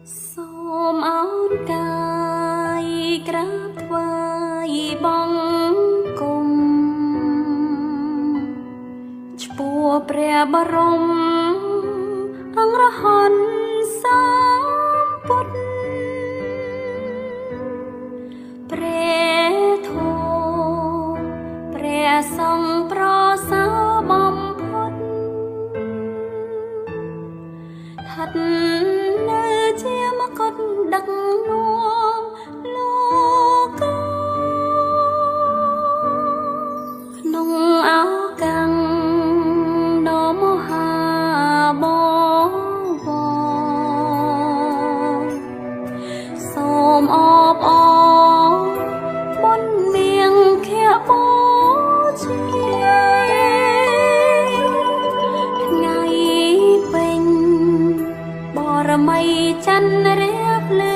សូមអោនកាយក្រាបថ្វាយបង្គំឆ្ពោះព្រះបរមអង្គរហន្តសម្ពុទ្ធព្រះធម៌ព្រះសង្ឃប្រសើរបំផុតហាត់នៅជាមកុដដឹកនាំលោកក្នុងឱកាំងដ៏មហាបវរសូមអបអរបុណ្យមៀងខែបូជាថ្ងៃពេញបរមីច័ន្ទរៀបលឺ